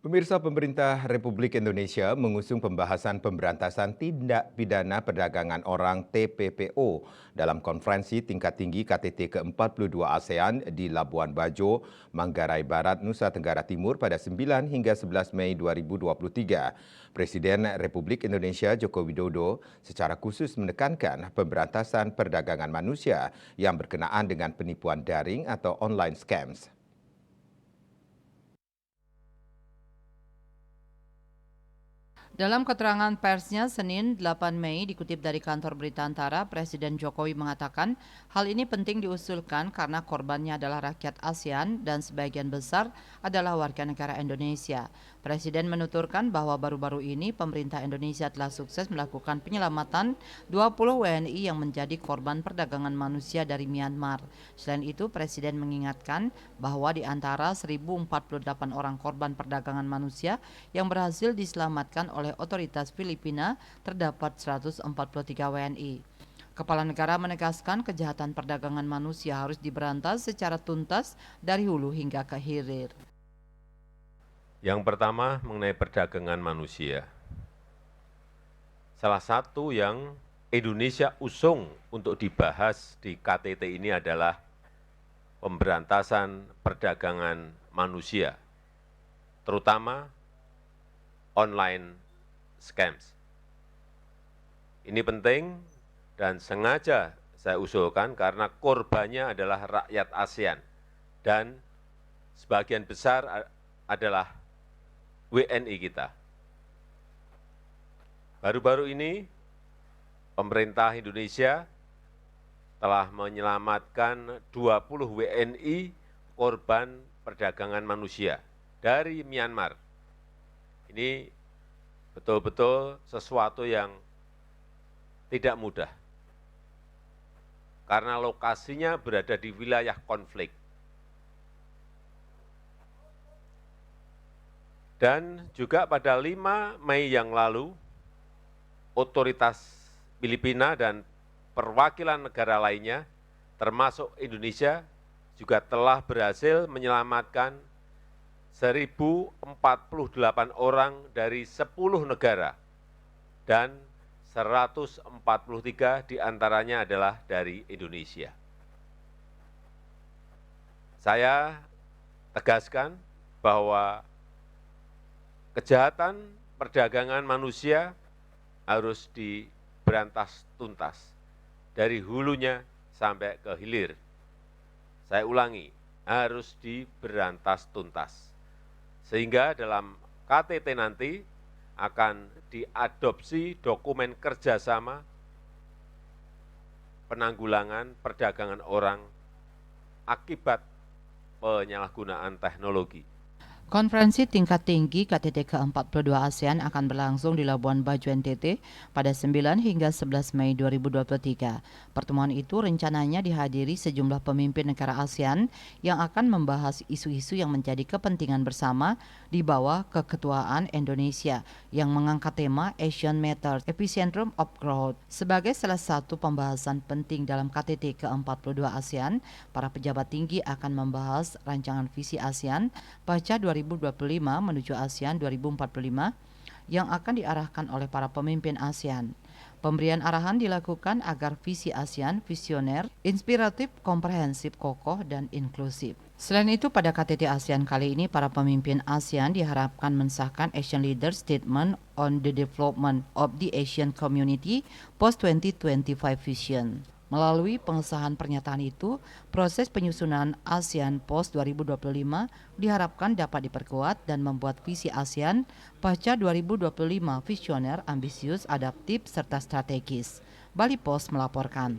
Pemirsa, pemerintah Republik Indonesia mengusung pembahasan pemberantasan tindak pidana perdagangan orang (TPPO) dalam konferensi tingkat tinggi KTT ke-42 ASEAN di Labuan Bajo, Manggarai Barat, Nusa Tenggara Timur pada 9 hingga 11 Mei 2023. Presiden Republik Indonesia Joko Widodo secara khusus menekankan pemberantasan perdagangan manusia yang berkenaan dengan penipuan daring atau online scams. Dalam keterangan persnya Senin 8 Mei dikutip dari kantor berita Antara, Presiden Jokowi mengatakan hal ini penting diusulkan karena korbannya adalah rakyat ASEAN dan sebagian besar adalah warga negara Indonesia. Presiden menuturkan bahwa baru-baru ini pemerintah Indonesia telah sukses melakukan penyelamatan 20 WNI yang menjadi korban perdagangan manusia dari Myanmar. Selain itu, Presiden mengingatkan bahwa di antara 1.048 orang korban perdagangan manusia yang berhasil diselamatkan oleh otoritas Filipina terdapat 143 WNI. Kepala negara menegaskan kejahatan perdagangan manusia harus diberantas secara tuntas dari hulu hingga ke hilir. Yang pertama mengenai perdagangan manusia. Salah satu yang Indonesia usung untuk dibahas di KTT ini adalah pemberantasan perdagangan manusia, terutama online scams. Ini penting dan sengaja saya usulkan karena korbannya adalah rakyat ASEAN dan sebagian besar adalah WNI kita. Baru-baru ini pemerintah Indonesia telah menyelamatkan 20 WNI korban perdagangan manusia dari Myanmar. Ini betul-betul sesuatu yang tidak mudah, karena lokasinya berada di wilayah konflik. Dan juga pada 5 Mei yang lalu, otoritas Filipina dan perwakilan negara lainnya, termasuk Indonesia, juga telah berhasil menyelamatkan 1.048 orang dari 10 negara dan 143 diantaranya adalah dari Indonesia. Saya tegaskan bahwa kejahatan perdagangan manusia harus diberantas tuntas dari hulunya sampai ke hilir. Saya ulangi, harus diberantas tuntas. Sehingga dalam KTT nanti akan diadopsi dokumen kerjasama penanggulangan perdagangan orang akibat penyalahgunaan teknologi. Konferensi tingkat tinggi KTT ke-42 ASEAN akan berlangsung di Labuan Bajo NTT pada 9 hingga 11 Mei 2023. Pertemuan itu rencananya dihadiri sejumlah pemimpin negara ASEAN yang akan membahas isu-isu yang menjadi kepentingan bersama di bawah keketuaan Indonesia yang mengangkat tema Asian Matters, Epicentrum of Growth. Sebagai salah satu pembahasan penting dalam KTT ke-42 ASEAN, para pejabat tinggi akan membahas rancangan visi ASEAN pasca 2025 menuju ASEAN 2045 yang akan diarahkan oleh para pemimpin ASEAN. Pemberian arahan dilakukan agar visi ASEAN visioner, inspiratif, komprehensif, kokoh, dan inklusif. Selain itu, pada KTT ASEAN kali ini, para pemimpin ASEAN diharapkan mensahkan Asian Leader Statement on the Development of the Asian Community Post-2025 Vision. Melalui pengesahan pernyataan itu, proses penyusunan ASEAN Post 2025 diharapkan dapat diperkuat dan membuat visi ASEAN pasca 2025 visioner, ambisius, adaptif, serta strategis. Bali Post melaporkan.